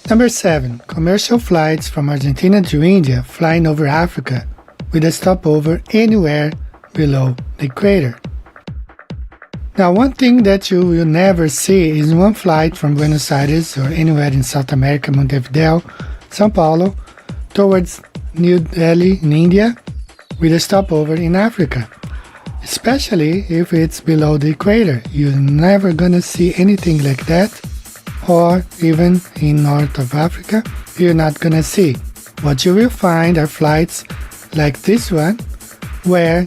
Number 7. Commercial flights from Argentina to India flying over Africa with a stopover anywhere below the equator. Now, one thing that you will never see is one flight from Buenos Aires or anywhere in South America, Montevideo, São Paulo, towards New Delhi in India with a stopover in Africa. Especially if it's below the equator. You're never gonna see anything like that. Or even in north of Africa, you're not gonna see. What you will find are flights like this one, where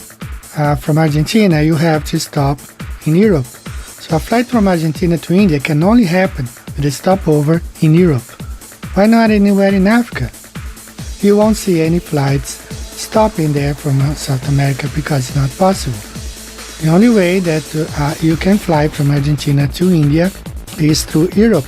from Argentina you have to stop in Europe. So a flight from Argentina to India can only happen with a stopover in Europe. Why not anywhere in Africa? You won't see any flights stopping there from South America because it's not possible. The only way that you can fly from Argentina to India is through Europe.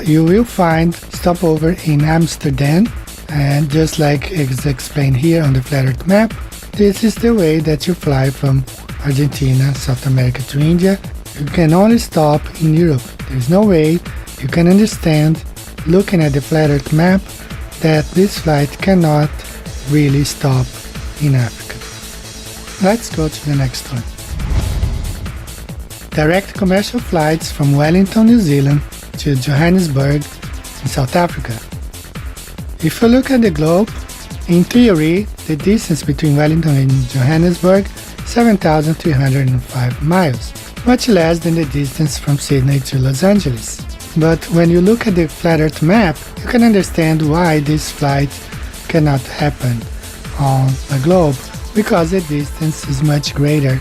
You will find stopover in Amsterdam, and just like it's explained here on the flat earth map, this is the way that you fly from Argentina, South America to India. You can only stop in Europe. There's no way you can understand, looking at the flat earth map, that this flight cannot really stop in Africa. Let's go to the next one. Direct commercial flights from Wellington, New Zealand to Johannesburg in South Africa. If you look at the globe, in theory, the distance between Wellington and Johannesburg is 7,305 miles, much less than the distance from Sydney to Los Angeles. But when you look at the flat earth map, you can understand why this flight cannot happen on the globe, because the distance is much greater.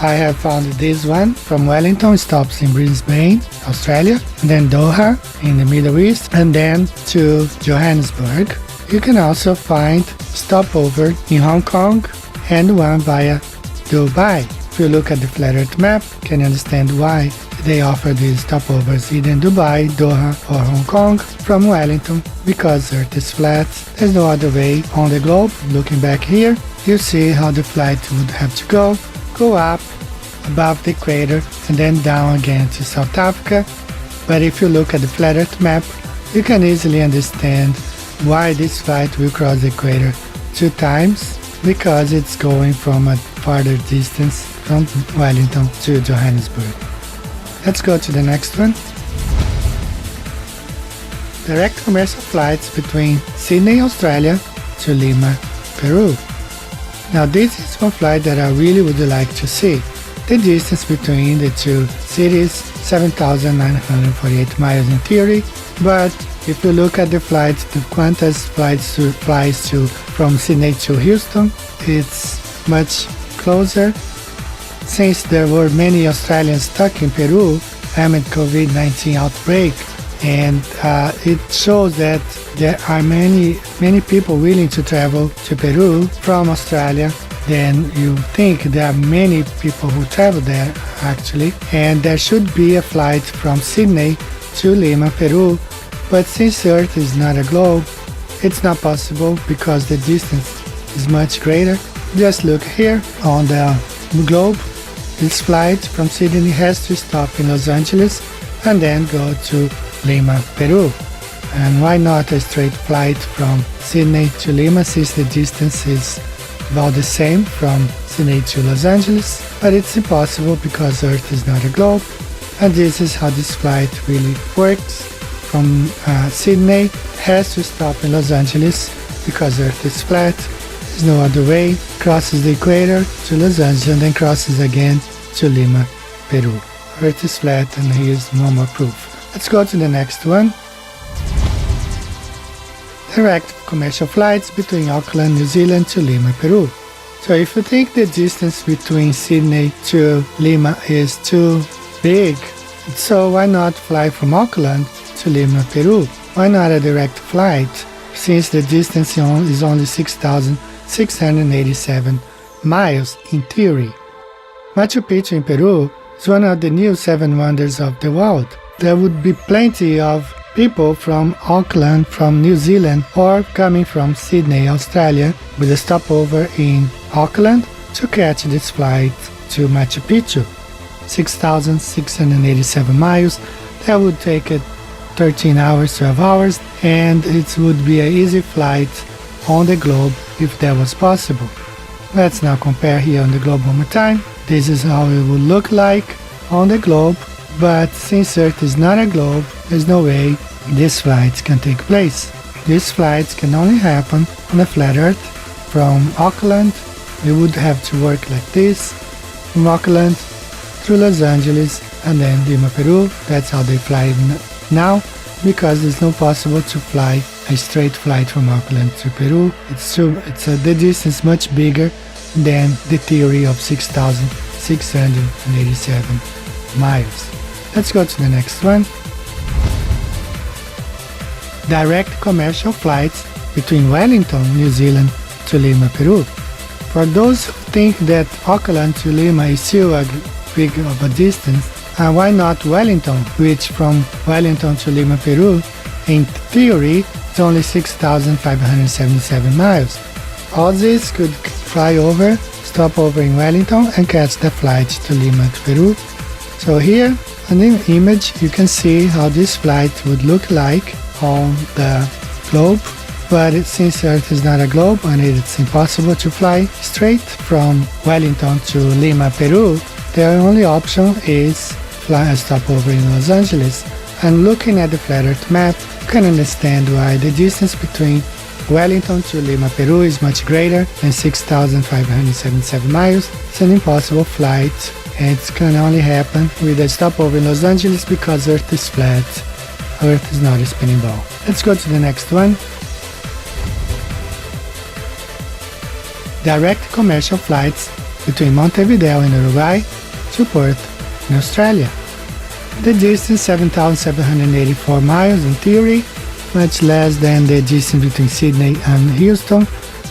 I have found this one from Wellington, stops in Brisbane, Australia, and then Doha in the Middle East, and then to Johannesburg. You can also find stopover in Hong Kong and one via Dubai. If you look at the flat earth map, you can understand why they offer these stopovers either in Dubai, Doha, or Hong Kong from Wellington, because Earth is flat. There's no other way on the globe. Looking back here, you see how the flight would have to go up above the equator and then down again to South Africa. But if you look at the flat earth map, you can easily understand why this flight will cross the equator 2 times, because it's going from a farther distance from Wellington to Johannesburg. Let's go to the next one. Direct commercial flights between Sydney, Australia to Lima, Peru. Now this is one flight that I really would like to see. The distance between the two cities, 7,948 miles in theory, but if you look at the flights, the Qantas flies from Sydney to Houston, it's much closer. Since there were many Australians stuck in Peru amid COVID-19 outbreak, and it shows that there are many people willing to travel to Peru from Australia, then you think there are many people who travel there actually, and there should be a flight from Sydney to Lima, Peru, but since Earth is not a globe, it's not possible because the distance is much greater. Just look here on the globe. This flight from Sydney has to stop in Los Angeles and then go to Lima, Peru. And why not a straight flight from Sydney to Lima, since the distance is about the same from Sydney to Los Angeles, but it's impossible because Earth is not a globe. And this is how this flight really works. From Sydney has to stop in Los Angeles because Earth is flat. There's no other way. Crosses the equator to Los Angeles and then crosses again to Lima, Peru. Earth is flat, and here's one more proof. Let's go to the next one. Direct commercial flights between Auckland, New Zealand to Lima, Peru. So if you think the distance between Sydney to Lima is too big, so why not fly from Auckland to Lima, Peru? Why not a direct flight, since the distance is only 6,687 miles in theory? Machu Picchu in Peru is one of the new 7 wonders of the world. There would be plenty of people from Auckland, from New Zealand, or coming from Sydney, Australia, with a stopover in Auckland to catch this flight to Machu Picchu. 6,687 miles. That would take a 13 hours, 12 hours, and it would be an easy flight on the globe if that was possible. Let's now compare here on the globe one more time. This is how it would look like on the globe, but since Earth is not a globe, there's no way these flights can take place. These flights can only happen on a flat Earth. From Auckland, we would have to work like this, from Auckland through Los Angeles and then Lima, Peru. That's how they fly now, because it's not possible to fly a straight flight from Auckland to Peru. The distance much bigger than the theory of 6,687 miles. Let's go to the next one. Direct commercial flights between Wellington, New Zealand to Lima, Peru. For those who think that Auckland to Lima is still a big of a distance, why not Wellington, which from Wellington to Lima, Peru, in theory, is only 6,577 miles. Aussies could fly over, stop over in Wellington and catch the flight to Lima to Peru. So here on the image you can see how this flight would look like on the globe, but since Earth is not a globe and it's impossible to fly straight from Wellington to Lima, Peru, the only option is fly a stopover in Los Angeles. And looking at the flat Earth map, you can understand why the distance between Wellington to Lima, Peru is much greater than 6,577 miles. It's an impossible flight, and it can only happen with a stopover in Los Angeles because Earth is flat. Earth is not a spinning ball. Let's go to the next one. Direct commercial flights between Montevideo in Uruguay to Perth in Australia. The distance 7,784 miles in theory, much less than the distance between Sydney and Houston.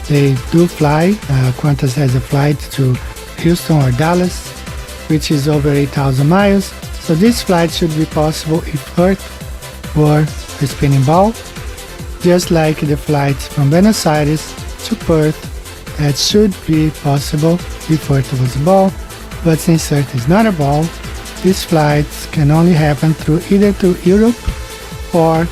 They do fly. Qantas has a flight to Houston or Dallas, which is over 8,000 miles. So this flight should be possible if Earth were a spinning ball, just like the flight from Buenos Aires to Perth. That should be possible if Earth was a ball, but since Earth is not a ball, these flights can only happen either to Europe or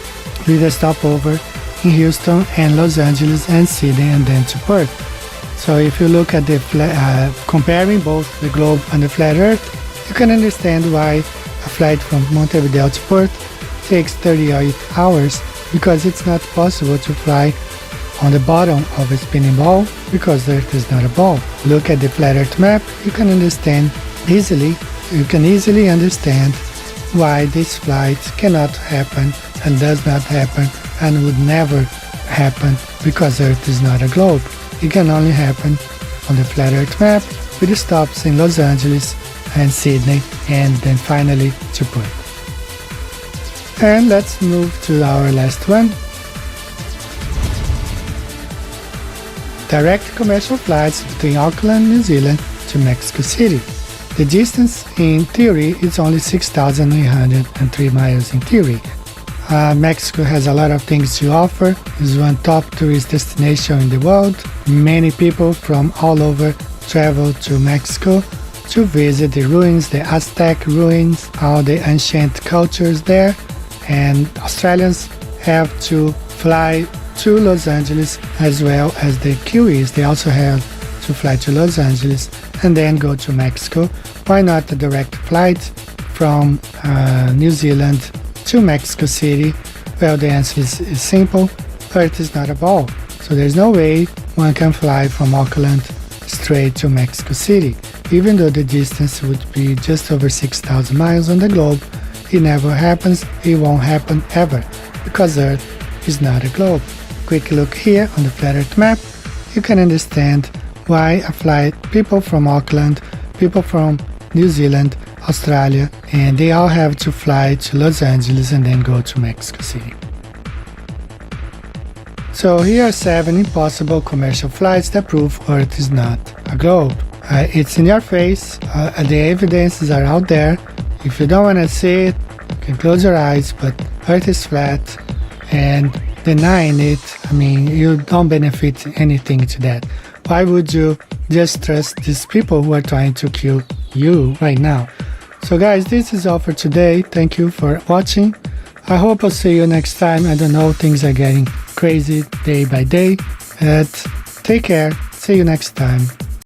with a stopover in Houston and Los Angeles and Sydney and then to Perth. So if you look at the comparing both the globe and the flat Earth, you can understand why a flight from Montevideo to Perth takes 38 hours, because it's not possible to fly on the bottom of a spinning ball because the Earth is not a ball. Look at the flat Earth map, you can easily understand why this flight cannot happen and does not happen and would never happen because Earth is not a globe. It can only happen on the flat Earth map with the stops in Los Angeles and Sydney and then finally to Perth. And let's move to our last one. Direct commercial flights between Auckland, New Zealand to Mexico City. The distance in theory is only 6,803 miles in theory. Mexico has a lot of things to offer. It's one top tourist destination in the world. Many people from all over travel to Mexico to visit the ruins, the Aztec ruins, all the ancient cultures there. And Australians have to fly to Los Angeles as well as the Kiwis. They also have to fly to Los Angeles and then go to Mexico. Why not a direct flight from New Zealand to Mexico City? Well, the answer is simple. Earth is not a ball, so there's no way one can fly from Auckland straight to Mexico City. Even though the distance would be just over 6,000 miles on the globe, it never happens. It won't happen ever because Earth is not a globe. Quick look here on the flat Earth map, you can understand why a flight, people from Auckland, people from New Zealand, Australia, and they all have to fly to Los Angeles and then go to Mexico City. So here are 7 impossible commercial flights that prove Earth is not a globe. It's in your face, the evidences are out there. If you don't want to see it, you can close your eyes, but Earth is flat, and denying it, you don't benefit anything to that. Why would you just trust these people who are trying to kill you right now? So guys, this is all for today. Thank you for watching. I hope I'll see you next time. I don't know, things are getting crazy day by day. Take care. See you next time.